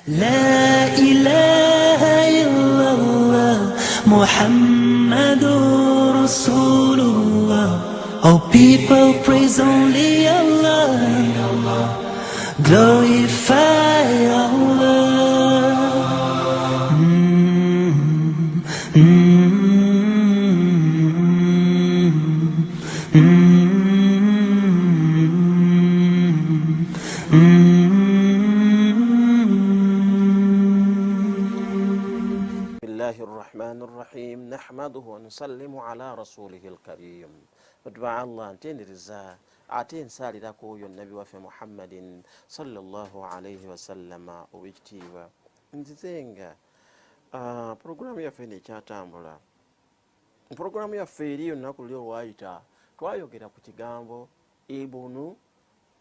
La ilaha illallah Muhammadur Rasulullah. Oh people, praise only Allah, glorify Allah. الرحمن الرحيم نحمده ونسلم على رسوله الكريم ودعا الله نتنرزا ate nsalirako oyo nabi waffe muhammadin sallallahu alaihi wasallama owekitiibwa nzizenga puroguramu yaffe nekyatambula. Puroguramu yaffe eri olunaku luli olwayita twayogera ku kigambo ibunu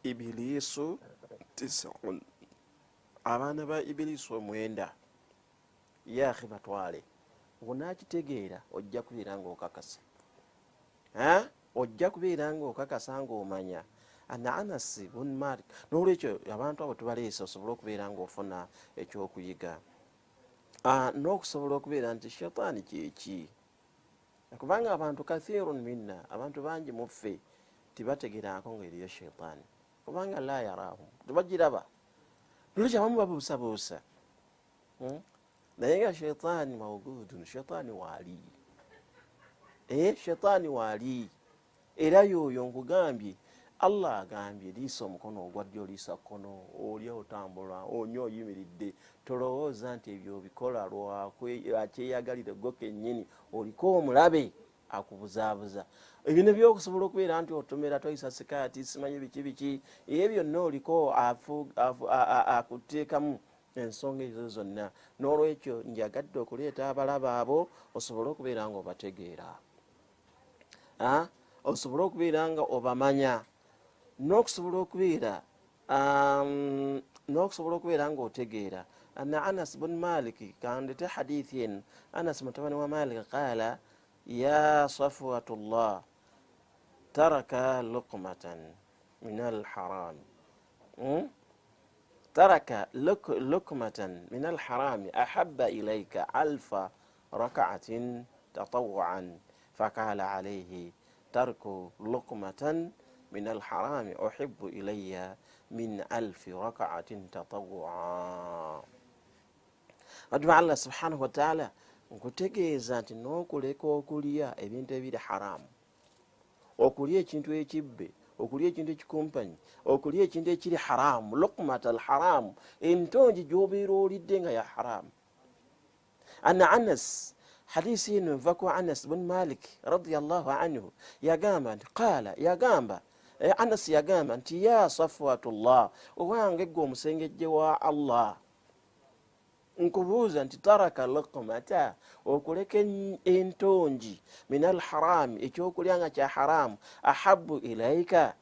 ibilisu tisun, abaana ba ibilisu 9. yaakhi batwale bunakitegeera ojja kubeera ng'okakasa, ojja kubeera ng'okakasa ng'omanya. Ana Anas bun Malik, n'olwekyo abantu abo tubaleese osobole okubeera ng'ofuna ekyokuyiga, n'okusobola okubeera nti shaytaani kyeki, kubanga abantu kathirun minna, abantu bangi muffe tibategerako ng'eriyo shaytaani, kubanga la yarahum, tebagiraba. N'olwekyo abamu babuusabuusa naye nga shaytaani mawjudun, shaytaani waali, shaytaani waali. Era yoyo nkugambye, Allah agambye liisa omukono ogwa ddyo liisa kkono, olya otambula onywa oyimiridde, tolowooza nti ebyo obikola lwakyeyagalire gwe kennyini, oliko omulabe akubuzaabuza. Ebyo ne byokusobola okubeera nti otomera toyisa sikaati simanyi biki biki, ebyo byonna oliko akuteekamu ensonga ezo zonna. N'olwekyo njagadde okuleeta abalaba abo osobole okubeera nga obategeera, osobole okubeera nga obamanya, n'okusobola okubeera nga otegeera. Anna Anas bun Malik, kandete hadithi en, Anas mutabani wa Malik qaala ya safwatullah taraka luqmatan min alharam, ترك لقمة من الحرام أحب إليك 1000 ركعة تطوعا، فقال عليه ترك لقمة من الحرام أحب إلي من 1000 ركعة تطوعا. waduma Allah subhanahu wa ta'ala nkutegeeza nti n'okuleka okulya ebintu ebiri haramu, okulya ekintu ekibbe, okulya ekintu ekikumpanyi, okulya ekintu ekiri haramu, luqmat al haramu, entongi gyobeera olidde nga ya haramu. Anna Anas, hadisi eno nva ku Anas bun Malik radiyallahu anhu, yagamba nti Anas yagamba nti ya safwatullah, owange gwe omusengejje wa Allah, nkubuuza nti taraka luqmata, okuleka entongi, min alharami, ekyokulya nga kya haramu, ahabu ilaika,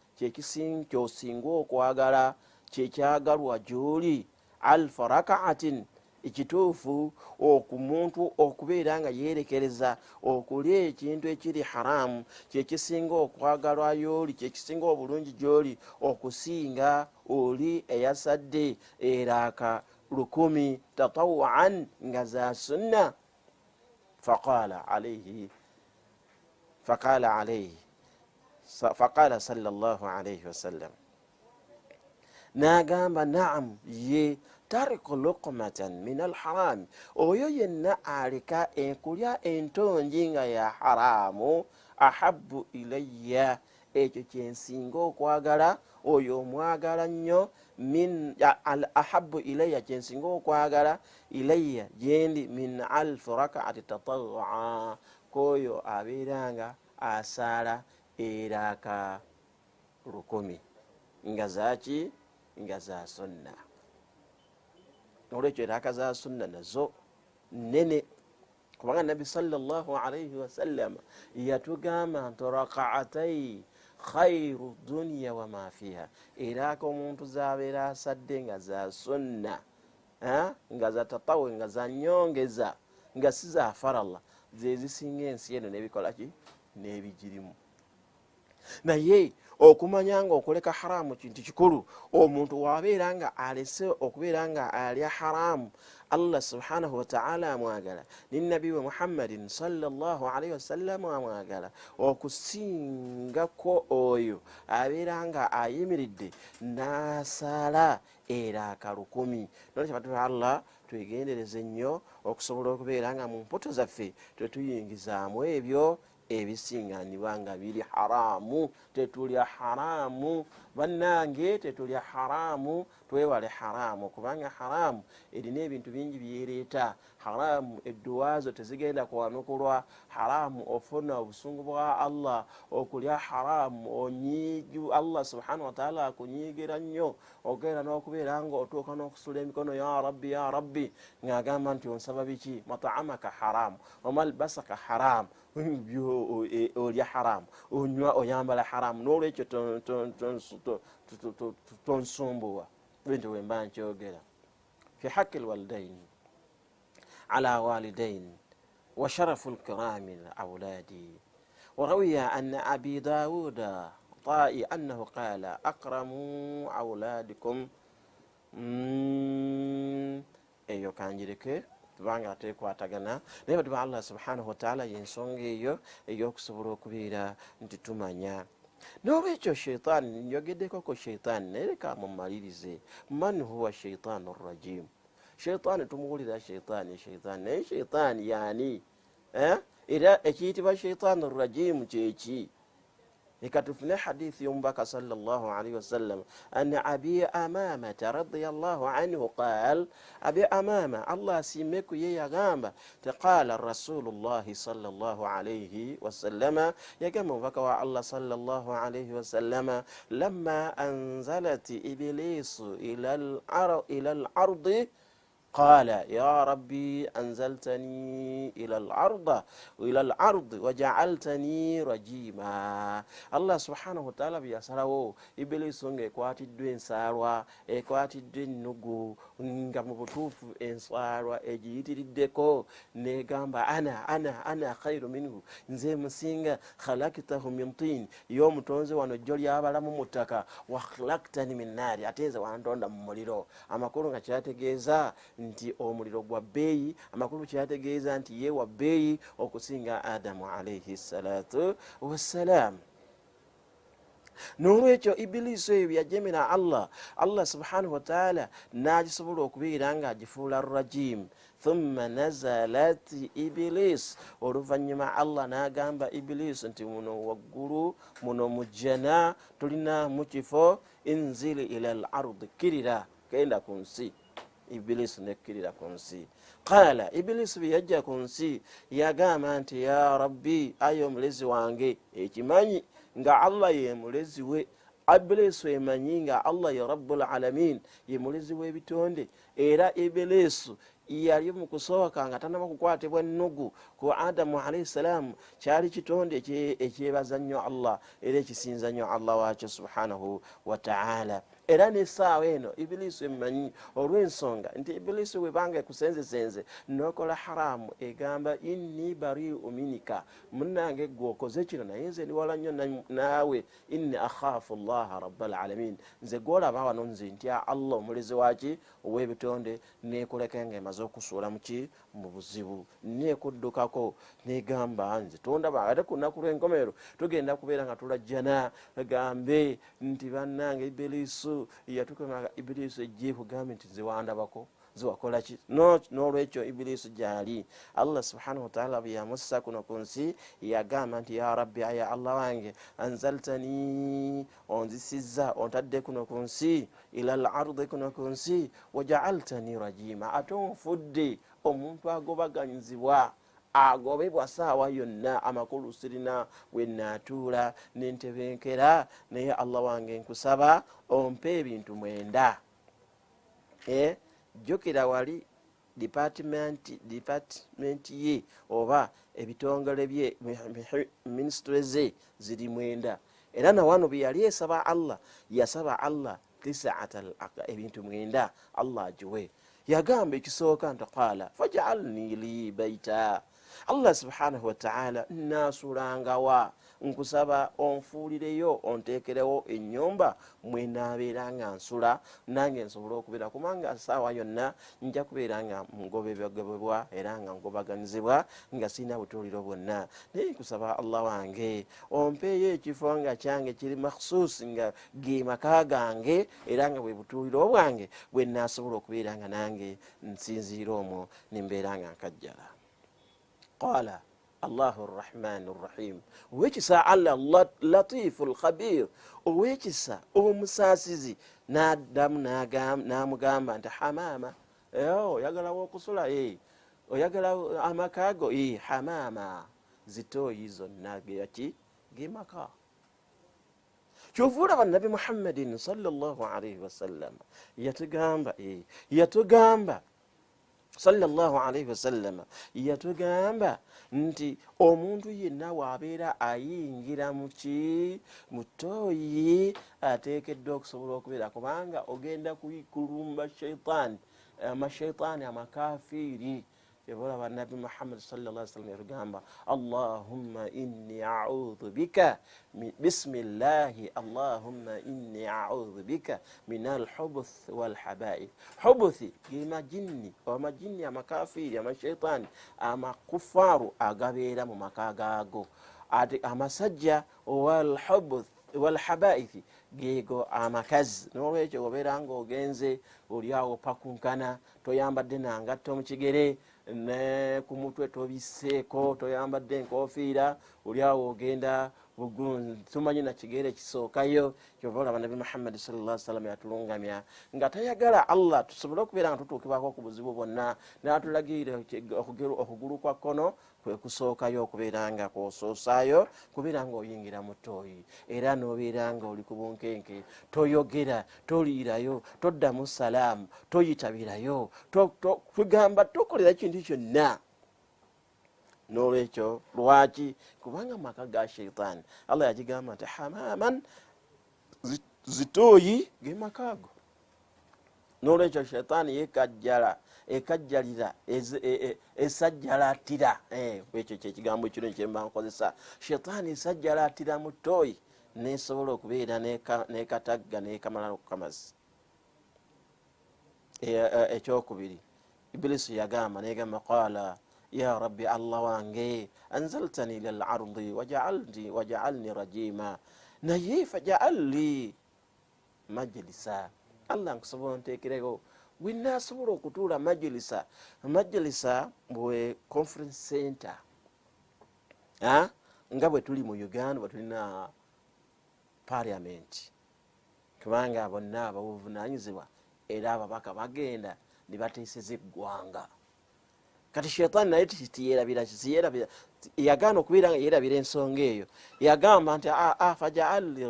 kyosinga okwagala, kyekyagalwa gyoli, 1000 rakaatin, ekituufu okumuntu okubeera nga yeerekereza okulya ekintu ekiri haramu, kyekisinga okwagalwa yoli, kyekisinga obulungi gyoli okusinga oli eyasadde eraaka 1000 tatawuan nga za sunna. faqala sallallahu alayhi wasallam, nagamba naam, ye tariku luqmatan min alharami, oyo yenna aleka enkulya entongi nga ya haramu, ahabu ilayya, ekyo kyensinga okwagala, oyo omwagala nnyo, ahabu ilayya, kyensinga okwagala, ilayya gyendi, min 1000 rakaati tatawua, koyo abeeranga asaala eraaka 1000 nga zaki, nga za sunna. Olwekyo eraaka za sunna nazo nene, kubanga nabi sallallahu alayhi wasallam yatugamba nti rakaatai khairu dunya wa ma fiha, eraaka omuntu zabeera asadde nga za sunna, nga za tatawe, nga za nyongeza, nga si za farallah, ze zisinga ensi eno n'ebikola ki, n'ebigirimu. naye okumanya nga okuleka haramu kintu kikulu. Omuntu wabeera nga alese okubeera nga alya haramu, Allah subhanahu wa ta'ala amwagala, ni nabi we Muhammadin sallallahu alaihi wasallam amwagala okusingako oyo abeera nga ayimiridde n'asaala era akalukumi. Nolwekyo abantu ba Allah twegendereze nnyo okusobola okubeera nga mu mpoto zaffe tetuyingizaamu ebyo ebisinganibwa nga biri haramu. Tetulya haramu bannange, tetulya haramu, twewale haramu kubanga haramu erina ebintu bingi byereeta. Haramu edduwazo tezigenda kuwanukulwa, haramu ofuna obusungu bwa Allah. Okulya haramu onyiiju Allah subhanahu wa ta'ala akunyiigira nnyo, ogenda n'okubeera nga otuuka n'okusula emikono ya rabbi ya rabbi ng'agamba nti onsaba biki? Mat'amaka haramu wamalbasaka haramu, olya haramu, onywa oyambala haramu. N'olwekyo tonsumbuwa. Bintu bwe mba nkyogera fi haqqi alwalidain ala walidain wa sharafu alkirami alawladi. وروي أن أبي داود طائي أنه قال أكرموا أولادكم. eyo kanjireke tubanga tekwatagana naye batu ba Allah subhanahu wa ta'ala yensonga eyo ey'okusobola okubeera nti tumanya. N'olwekyo sheitaani njogeddeko ko sheitaani naye leka mumalirize. Man huwa sheitaanu rrajim? Sheitaani tumuwulira sheitaani naye sheitaani yaani? Era ekiyitibwa sheitaanu rrajimu kyeki? Leka tufune hadithi y'omubaka sallallahu alaihi wasallam an Abi Amamata radiyallahu anhu qaal, Abi Amama Allah asiimeku ye yagamba qala rasulullahi sallallahu alaihi wasallama, yagamba omubaka wa Allah sallallahu alaihi wasallama, lamma anzalat iblisu ila al-ardi قال يا ربي أنزلتني إلى الأرض وجعلتني رجيما. الله سبحانه وتعالى بيسراwo Ibilisi nga ekwatiddwa ensaalwa, ekwatiddwa ennugu nga mu butuufu ensaalwa egiyitiriddeko negamba ana khairu minhu, nze musinga. Khalaktahu min tin, y'omutonze wano jjo lyabalamu mu ttaka, wa khalaktani min naari, ate nze wantonda mu muliro. Amakulu nga kyategeeza nti omuliro gwa bbeeyi, amakulu kyategeeza nti ye wa bbeeyi okusinga Adamu alaihi salatu wassalam. N'olwekyo Ibilisi eyo yajemera Allah subhanahu wa ta'ala n'agisobola okubeera nga agifuula rrajim. Thumma nazalat Iblis, oluvannyuma Allah n'agamba Iblis nti muno waggulu, muno mujjana, tulina mu kifo, inzili ila al-ardi, kirira kenda ku nsi. Ibilisi nekkirira ku nsi. Qala, Ibilisi bwe yajja ku nsi yagamba nti ya rabbi, ayo omulezi wange. Ekimanyi nga Allah ye mulezi we. Ibilisi emanyi nga Allah ya rabbul alamin, ye mulezi w'ebitonde. Era Ibilisi yali mu kusooka nga tanaba kukwatibwa ennugu ku Adamu alayhi salamu, kyali kitonde ekyebaza nnyo Allah era ekisinza nnyo Allah waakyo subhanahu wa ta'ala. Era n'essaawa eno Ibilisi emanyi, olw'ensonga nti Ibilisi webanga ekusenzesenze n'okola haramu egamba inni bari'u minika, munnange gwe okoze kino naye nze ndi wala nnyo naawe, inni akhaafu Allaha rabbal alamin, nze gw'olaba wano nze ntya Allah omulezi waaki ow'ebitonde, neekuleka nga emaze okusuula muki mu buzibu, neekuddukako negamba nze tondaba. Ate ku nnaku lw'enkomerero tugenda kubeera nga tulajjana gambe nti bannange Ibilisi yatukema. Ibilisi ejje kugambe nti nze wandabako, nze wakola ki? N'olwekyo Ibilisi gyali Allah subhanahu wa ta'ala bwe yamussa kuno ku nsi yagamba nti ya rabbi, aya Allah wange, anzaltani, onzisizza ontadde kuno ku nsi, ila al-ardi, kuno ku nsi, waja'altani rajima, ate onfudde omuntu agobaganyizibwa, agobebwa saawa yonna, amakulu sirina bwe naatuula nentebenkera. Naye Allah wange nkusaba ompe ebintu 9. Jjukira wali department ye oba ebitongole bye, ministry ze ziri 9. Era na wano bwe yali esaba Allah, yasaba Allah 9 ebintu 9 Allah agiwe. Yagamba ekisooka nti qala faj'alni li baita, Allah subhanahu wa ta'ala nasulangawa nkusaba onfuulireyo onteekerewo ennyumba mwe naabeera nga nsula nange nsobola okubeera kubanga saawa yonna nja kubeera nga ngobebwa era nga ngobaganizibwa nga sirina butuuliro bwonna. Naye nkusaba Allah wange ompeeyo ekifo nga kyange kiri makhsuusi nga ge maka gange era nga bwe butuuliro bwange bwe naasobola okubeera nga nange nsinziira omwo nimbeera nga nkajjala. Qala Allahu arrahmanu arrahim, owekisa Allah latifu alkhabir, owekisa omusaasizi n'addamu n'amugamba nti hamama, oyagalawo okusula, oyagala amaka go, hamama, zitooyi zonna geyaki gemaka. Kyovula Nabi Muhammadin sallallahu alayhi wasallam yatugamba sallallahu alayhi wasallam yatugamba nti omuntu yenna waabeera ayingira mutooyi ateekeddwa okusobola okubeera kubanga ogenda kulumba shaitaani amakafiiri. Kyebulaba Nabi Muhammad sallallahu alayhi wasallam yatugamba Allahumma inni a'udhu bika bismillahi Allahumma inni a'udhu bika minal hubuth wal haba'ith. Hubuthi gemajinni amajinni amakafiri amashaitani amakufaru agabeera mu maka gaago, ate amasajja wal hubuth wal haba'ith geego amakazi. Nolwekyo obeera nga ogenze oliawo pakunkana toyambadde nangatto mu kigere ne ku mutwe tobiseeko toyambadde enkofiira oliawo ogenda tumanyi na kigere kisookayo. Kyova olaba Nabi Muhammad sallallahu alaihi wasallam yatulungamya nga tayagala Allah tusobole okubeera nga tutuukibwako ku buzibu bwonna, n'atulagirira okugulu kwa kkono kwe kusookayo okubeera nga kwosoosaayo kubeera nga oyingira mu ttooyi era n'obeera nga oli ku bunkenke, toyogera, toliirayo, toddamu salaamu, toyitabirayo, tugamba tokolera kintu kyonna. Nolwekyo lwaki? Kubanga maka ga shaitaani Allah yagigamba nti hamaman, zitooyi ge makaago. Nolwekyo shaitaani ekajjalira esajjalatira, ekyo kyekigambo ekirungi kyemba nkozesa. Shaitaani esajjalatira mu ttooyi nesobola okubeera nekatagga nekamala okukamazi. Ekyokubiri Ibilisi yagamba negamba qala ya rabbi Allah wange anzaltani ila al-ardi waja'alni rajima, naye faja'alli majlisa. Allah nkusobola nteekereko winaasobola okutuula majlisa bwe conference center nga bwe tuli mu Uganda bwe tulina parliament, kubanga bonna abavunaanyizibwa era ababaka bagenda ne bateeseza eggwanga. Kati shaitaani naye tiyerabira yagaana okubeera nga yerabira ensonga eyo, yagamba nti faja'alli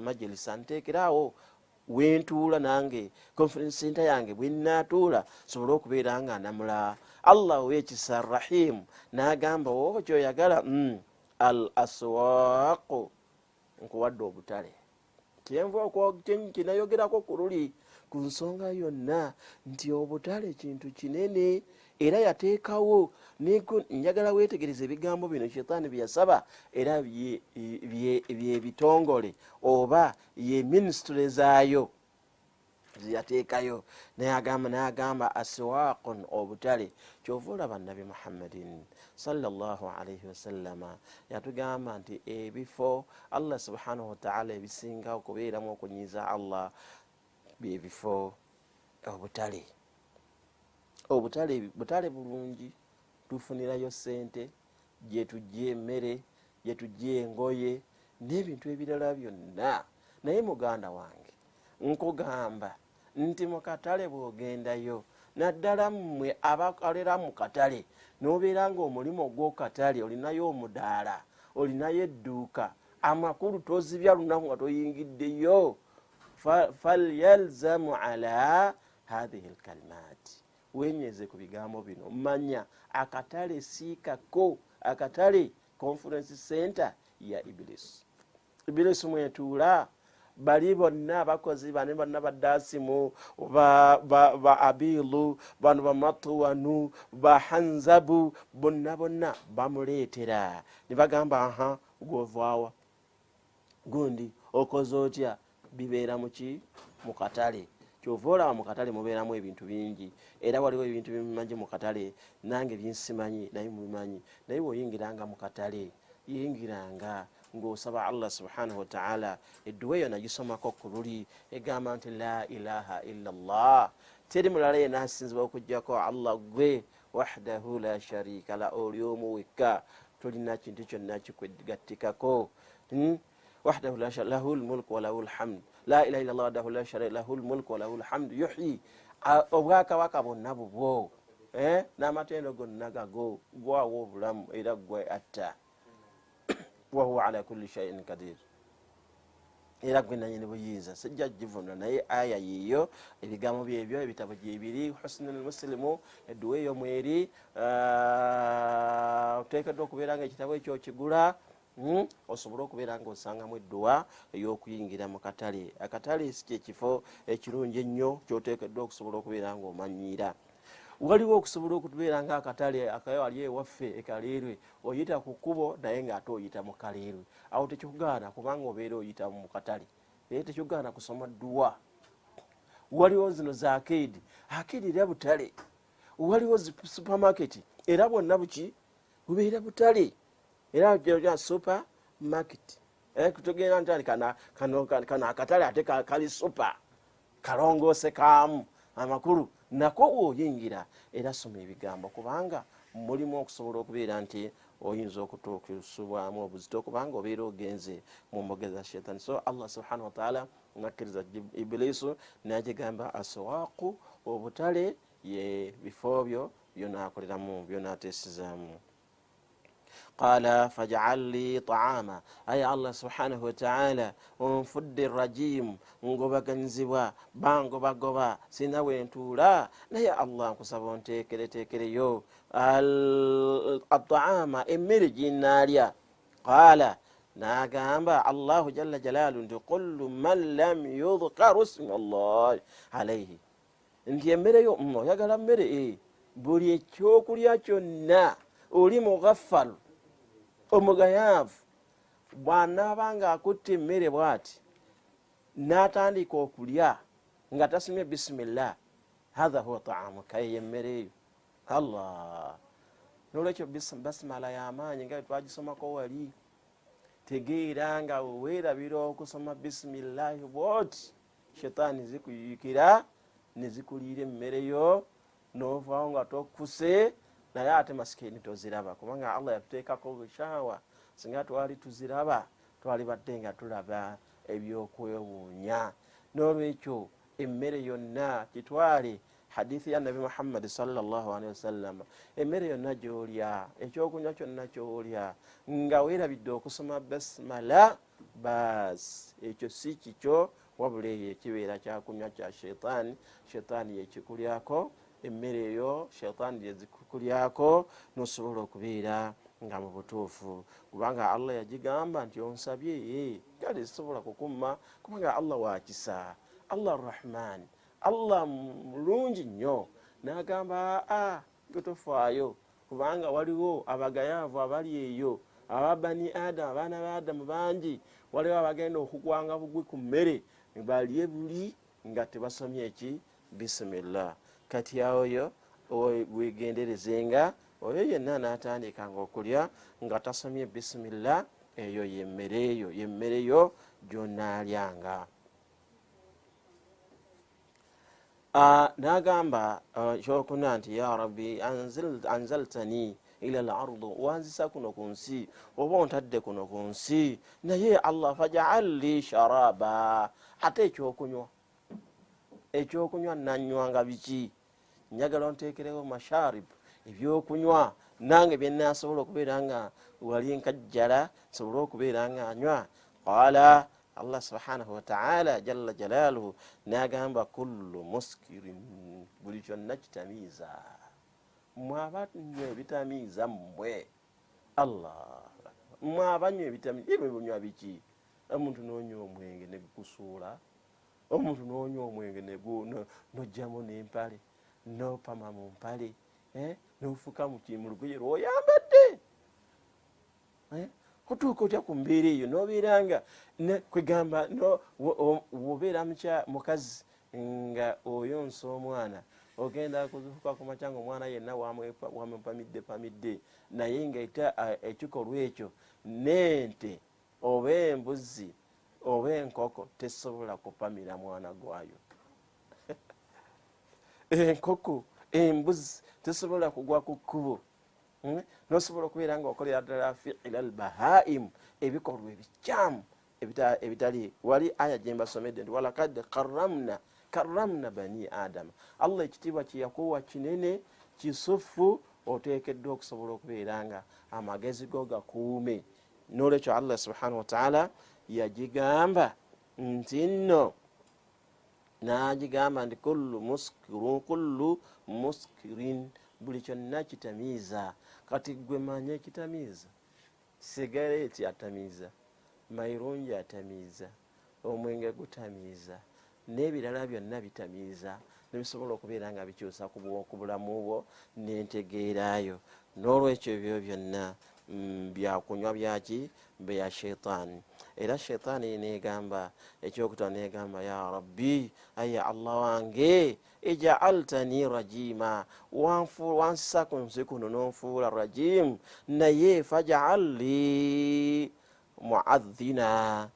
majlisa, nteekerawo wentuula nange conference center yange bwenaatuula sobole okubeera nga namula. Allah owekisa rahim n'agamba woba kyoyagala al aswaqu, nkuwadde obutale. Kyenva kinayogerako ku luli ku nsonga yonna nti obutale kintu kinene era yateekawo. Njagala weetegereza ebigambo bino shaitaani bye yasaba era bye bitongole oba ye ministry zaayo yateekayo. N'agamba aswaqun, obutale. Kyova olaba Nabi Muhammadin sallallahu alayhi wasallama yatugamba nti ebifo Allah subhanahu wa ta'ala ebisinga okubeeramu okunyiiza Allah byebifo obutale. Butale bulungi tufunirayo sente, gye tujja emmere, gye tujja engoye n'ebintu ebirala byonna. Naye muganda wange nkugamba nti mu katale bw'ogendayo, naddala mmwe abakolera mu katale n'obeera ng'omulimu ogw'okatale olinayo omudaala, olinayo edduuka, amakulu tozibya lunaku nga toyingiddeyo. Falyalzamu ala hadhihi alkalimat, wenyeze ku bigambo bino. Manya akatale siikako, akatale conference center ya Ibilisi. Ibilisi mwetuula bali bonna abakozi bane bonna badasimu ba abilu bano bamatuwanu bahanzabu bonna bamuleetera ne bagamba aha gwovaawa gundi okoze otya bibeera muki mu katale kyova olaba mu katale mubeeramu ebintu bingi era waliwo ebintu bimanyi mu katale nange binsimanyi naye mubimanyi naye woyingiranga mu katale yingiranga ng'osaba Allah subhanahu wa ta'ala edduwa eyo nagisomako ku luli egamba nti la ilaha illa Allah teri mulala yenna asinzibwa okuggyako Allah gwe wahdahu la sharika la oli omu wekka tolina kintu kyonna kikwegattikako wahdahu la sharika lahu lmulku wa lahu lhamdu la ilaha illa Allah wahdahu la sharika lahu lmulku wa lahu lhamdu yuhyi obwakabaka bwonna bubwo n'amatendo gonna gago gwawo obulamu era gwe atta wahuwa ala kulli shay'in qadir era gwe nanyini buyinza sijja givunula naye aya yiyo ebigambo byebyo ebitabo gyebiri husnul muslimu edduwa eyo mweri oteekeddwa okubeera nga ekitabo ekyo okigula osobola okubeera nga osangamu edduwa ey'okuyingira mu katale akatale si kyekifo ekirungi ennyo kyoteekeddwa okusobola okubeera nga omanyiira waliwo okusobola okubeera nga akatale akawali ewaffe ekaleerwe oyita ku kkubo naye ng'ate oyita mu kaleerwe awo tekikugaana kubanga obeera oyita mu katale tekikugaana kusoma dduwa waliwo zino za akedi era butale waliwo supermarket era bwonna buki bubeera butale era ja supermarket kutogenda ntani kano akatale ate kali super kalongoose kaamu amakulu nako woyingira era soma ebigambo kubanga mulimu okusobola okubeera nti oyinza okutuukisibwamu obuzito kubanga obeera ogenze mu mboga za shetani. So Allah subhanahu wa ta'ala nakkiriza ibilisu n'agigamba aswaqu obutale ye bifo byo byonaakoleramu byonaateesezaamu. قال فاجعل لي طعاما أي الله سبحانه وتعالى انفد الرجيم ngoba ganzibwa bangoba goba sinawentula naye Allah nkusaba nteekereyo al-ta'ama emmere ginaalya qala nagamba Allahu jalla jalalu nti kullu man lam yudhkar ismu Allah alayhi nti emmere yo oyagala mmere buli ekyokulya kyonna oli mughaffalu omugayaavu bw'anaabanga akutte emmere bw'ati n'atandika okulya nga tasomye bisimillah hatha huwa ta'amuka emmere eyo Allah n'olwekyo basimala y'amaanyi nga twagisomako wali tegeera nga weerabira okusoma bisimillahi bwoti shetaani zikuyikira ne zikuliira emmere yo n'ovaawo nga tokuse naye ate masikini toziraba kubanga Allah yatuteekako bushawa singa twali tuziraba twali badde nga tulaba ebyokwewuunya n'olwekyo emmere yonna kitwale hadithi ya nabi Muhammad sallallahu alaihi wasallam emmere yonna gy'olya ekyokunywa kyonna ky'olya nga weerabidde okusoma basmala baas ekyo si kikyo wabula eyo ekibeera kyakunywa kya shetaani yekikulyako emmere eyo shetaani yezikukulyako nosobola okubeera nga mu butuufu kubanga Allah yagigamba nti onsabye kale sisobola kukumma kubanga Allah wakisa Allah arrahman Allah mulungi nnyo n'agamba getofaayo kubanga waliwo abagayaavu abali eyo ababani Adamu abaana ba Adamu bangi waliwo abagenda okugwanga bugwi ku mmere balye buli nga tebasomye eki bisimillah kati awoyo wegenderezenga oyo yenna n'atandikanga okulya nga tasomye bisimillah eyo yemmere yo gy'onaalyanga. N'agamba kyokuna nti ya rabbi anzaltani ila al-ardu wanzisa kuno ku nsi oba ontadde kuno ku nsi naye Allah faj'al li sharaba ate ekyokunywa nanywanga biki njagala onteekerewo masharib ebyokunywa nange byennasobola okubeera nga wali nkajjala sobola okubeera nga anywa qala Allah subhanahu wa ta'ala jalla jalaluhu n'agamba kullu muskirin buli kyonna kitamiiza mmwe abanywa ebitamiiza mmwe Allah mmwe abanywa ebitamiiza ebyo bunywa biki omuntu n'onywa omwenge ne gukusuula, omuntu n'onywa omwenge n'ojjamu n'empale n'opama mu mpale n'ofuka mu lugoye lw'oyambadde, kutuuka otya ku mbeera eyo n'obeera nga kwegamba wobeera mukazi nga oyonsa omwana ogenda kuzuuka ku makya nga omwana yenna wamupamidde naye nga ekikolwa ekyo n'ente oba embuzi oba enkoko tesobola kupamira mwana gwayo. Enkoko embuzi tesobola kugwa ku kkubo, nosobola okubeera nga okolera ddala fi'ila al-bahaimu, ebikolwa ebikyamu ebitali. Wali aya gye mbasomedde nti walakad karramna bani adama, Allah ekitiibwa kye yakuwa kinene kisufu, oteekeddwa okusobola okubeera nga amagezi go gakuume. N'olwekyo Allah subhanahu wa ta'ala yagigamba nti nno, n'agigamba nti kullu muskirin, buli kyonna kitamiiza. Kati gwe manya ekitamiiza, sigareeti atamiiza, mayirungi atamiiza, omwenge gutamiiza, n'ebirala byonna bitamiiza, nebisobola okubeera nga bikyusa ku bulamu bwo n'entegeerayo. N'olwekyo ebyo byonna byakunywa byaki bya sheitaani. Era sheitaani negamba ekyokutano, negamba ya rabbi, aya Allah wange, ija'altani rajima, wansisa ku nsi kuno n'onfuula rajim, naye faj'al li mu'adhdhina,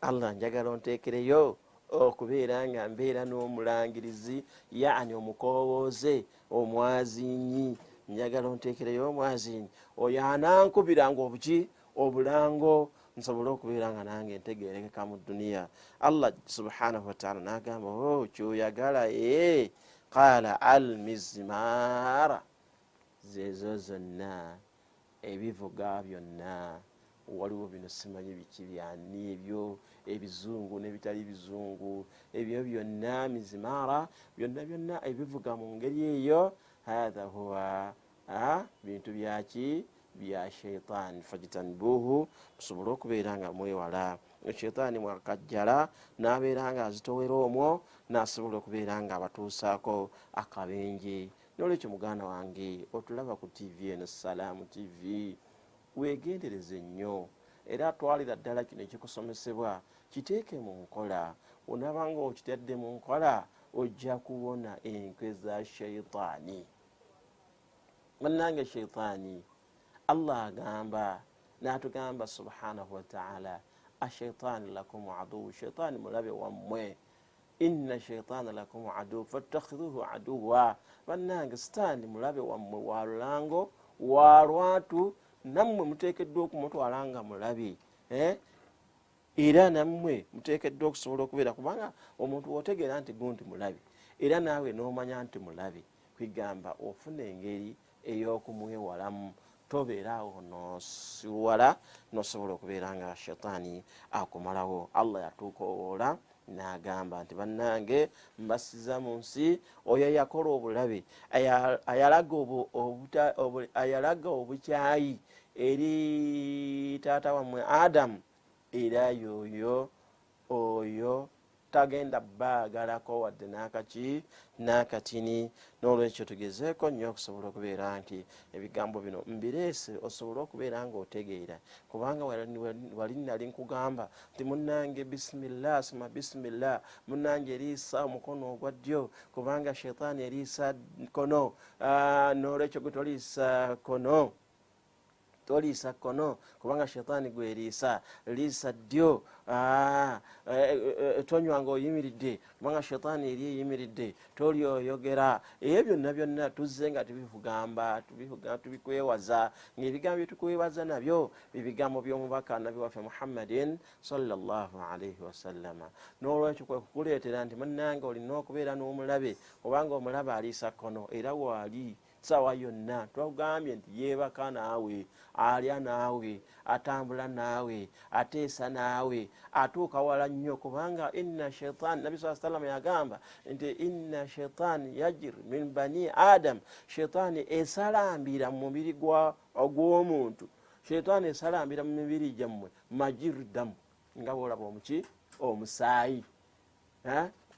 Allah njagala onteekereyo okubeera nga mbeera n'omulangirizi, yaani omukowooze, omwazinyi, njagala onteekereyo omwazinyi oyo anankubiranga obulango, nsobole okubeera nga nange ntegeerekeka mu duniya. Allah subhanahu wa ta'ala n'agamba kyoyagala, qala al-mizmara, zezo zonna ebivuga byonna. Waliwo bino simanyi biki byani ebyo, ebizungu n'ebitali bizungu, ebyo byonna mizimara, byonna ebivuga mu ngeri eyo, hatha huwa bintu byaki bya sheitaani. Fajtanibuhu, musobole okubeera nga mwewala sheitaani mwakajjala, n'abeera nga azitowera omwo, n'asobola okubeera nga abatuusaako akabenje. N'olwekyo muganda wange otulaba ku TV eno Salaamu TV, weegendereze nnyo era twalira ddala kino ekikusomesebwa kiteeke mu nkola. Onabanga okitadde mu nkola ojja kuwona enkwe za sheitaani. Bannange sheitaani, Allah agamba n'atugamba subhanahu wa ta'ala, ashaitaani lakum aduwwu, sheitaani mulabe wammwe, inna shaitaana lakum aduwwu fattakhidhuhu aduwwa. Bannange sitaani mulabe wammwe, wa lulango, wa lwatu, nammwe muteekeddwa okumutwala nga mulabe, era nammwe muteekeddwa okusobola okubeera, kubanga omuntu wotegeera nti gundi mulabe era naawe n'omanya nti mulabe, kwigamba ofuna engeri ey'okumwewalamu, tobeera awo n'osiwala n'osobola okubeera nga sheitaani akumalawo. Allah yatuukowoola n'agamba nti bannange mbasiza mu nsi oyo yakola obulabe, ayalaga obukyayi eri taata wammwe Adamu, era oyo tagenda baagalako wadde n'akatini. N'olwekyo tugezeeko nnyo okusobola okubeera nti ebigambo bino mbireese osobole okubeera nga otegeera, kubanga wali nali nkugamba nti munnange bisimillah sima bisimillah, munnange eriisa omukono ogwa ddyo, kubanga sheitaani eriisa kono. N'olwekyo gwe toliisa kono kubanga sheitaani gwe liisa ddyo. Tonywanga oyimiridde kubanga sheitaani eri eyimiridde, toli oyogera. Ebyo byonna tuzze nga tubikwewaza, ng'ebigambo byetukwewaza nabyo bibigambo by'omubaka nabi waffe Muhammadin sallallahu alaihi wasallama. N'olwekyo kwe kukuleetera nti munnange olina okubeera n'omulabe, kubanga omulabe aliisa kono, era waali sawa yonna twagambye nti yeebaka naawe, alya naawe, atambula naawe, ateesa naawe, atuuka wala nnyo, kubanga inna shaitaani, Nabi sallallahu alaihi wasallam yagamba nti inna shaitaani yajri min bani Adam, shaitaani esalambira mu mubiri gw'omuntu. shaytaani esalambira mu mibiri gyammwe majirdamu nga bwolaba omuki omusaayi.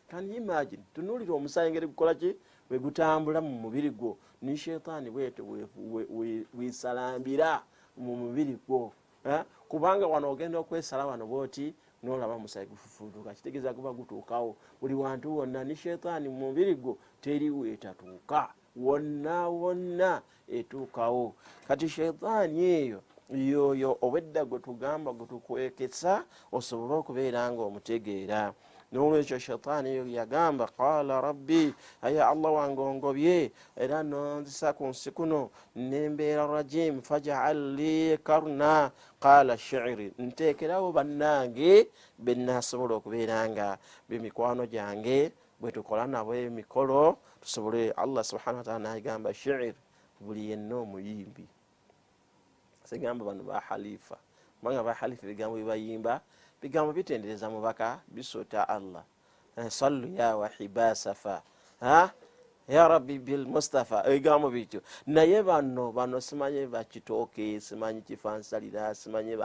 Can you imagine? Tunuulira omusaayi ngeri gukola ki bwe gutambula mu mubiri gwo, ni shaytaani bwete weesalambira mu mubiri gwo. Kubanga wano ogenda okwesala wano bwoti n'olaba omusaayi gufufuutuka, kitegeeza guba gutuukawo buli wantu wonna. Ni shaytaani mu mubiri gwo teri weetatuuka, wonna etuukawo. Kati shaytaani eyo yoyo obwedda gwe tugamba gwe tukwekesa osobole okubeera nga omutegeera. N'olwekyo shaytaani eyo yagamba qaala rabbi, aya Allah wange ongobye era nonzisa ku nsi kuno nembeera rajim faj'al li karna qaala shi'ri, nteekerawo bannange be naasobola okubeera nga bemikwano gyange bwe tukola nabo emikolo tusobole. Allah subhanahu wa ta'ala n'agamba shi'ri, buli yenna omuyimbi. Sigamba bano ba halifa, kubanga ba halifa bigambo bibayimba bigambo bitendereza mubaka bisota Allah. Sallu ya wahibasafa ya rabbi bil mustafa, ebigambo bityo. Naye bano simanyi bakitooke, simanyi kifansalira, simanyi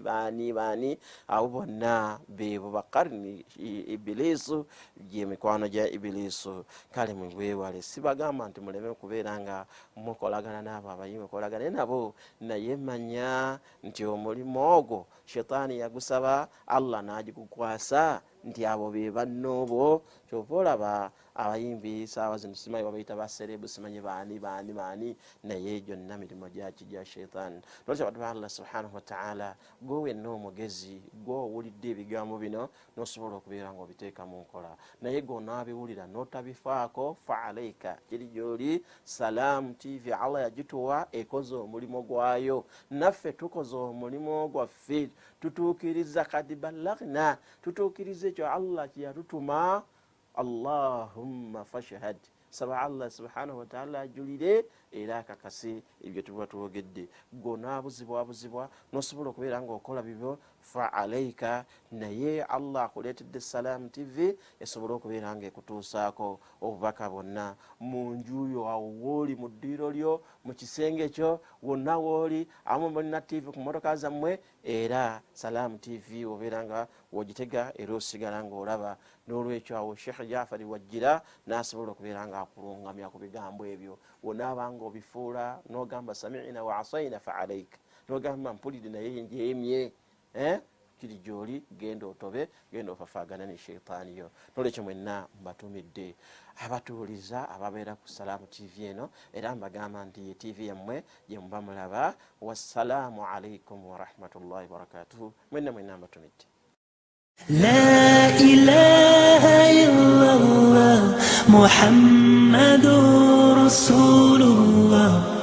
baani abo bonna bebo bakarni ibilisu gyemikwano gya ibilisu. Kale mwewale, sibagamba nti muleme kubeera nga mukolagana n'abo abayimbi, mukolagane nabo, naye manya nti omulimu ogwo shaytaani yagusaba, Allah n'agikukwasa nti abo be bannoobo. Kyova olaba abayimbi saawa zino simanyi babayita baserebu, simanyi baani, naye gyonna mirimu gya shaytaani. Nolwekyo abantu ba Allah subhanahu wa ta'ala, gwe wenna omugezi, gwe owulidde ebigambo bino n'osobola okubeera nga obiteeka mu nkola, naye gw'onaabiwulira n'otabifaako fa alayka, kiri gy'oli. Salaamu TV Allah yagituwa ekoze omulimu gwayo, naffe tukoze omulimu gwaffe, tutuukiriza kadi ballagna, tutuukiriza ekyo Allah kye yatutuma. Allahumma fashhad, saba Allah subhanahu wa ta'ala ajulire era akakase ebyo tuba twogedde. Gonaabuzibwa n'osobola okubeera nga okola bibyo fa alayka, naye Allah akuleetedde Salaamu TV esobole okubeera nga ekutuusaako obubaka bwonna mu njuyo awo wooli, mu ddiiro lyo, mu kisenge kyo, wonna wooli, amu mulina TV ku motoka zammwe, era Salaamu TV obeera nga wogitega era osigala ng'olaba. N'olwekyo awo Sheikh Jafari wajjira n'asobola okubeera nga akulungamya ku bigambo ebyo, wonaabanga obifuula n'ogamba sami'na wa asayna fa alayka, n'ogamba mpulire naye njeemye, kiri gy'oli, genda otobe, genda ofafaagana ne shaytaani yo. N'olwekyo mwenna mbatumidde abatuuliza ababeera ku Salaamu TV eno, era mbagamba nti ye TV yammwe gye muba mulaba. Wassalaamu alaykum wa rahmatullahi wa barakatuhu. Mwenna mbatumidde. لا إله إلا الله محمد رسول الله.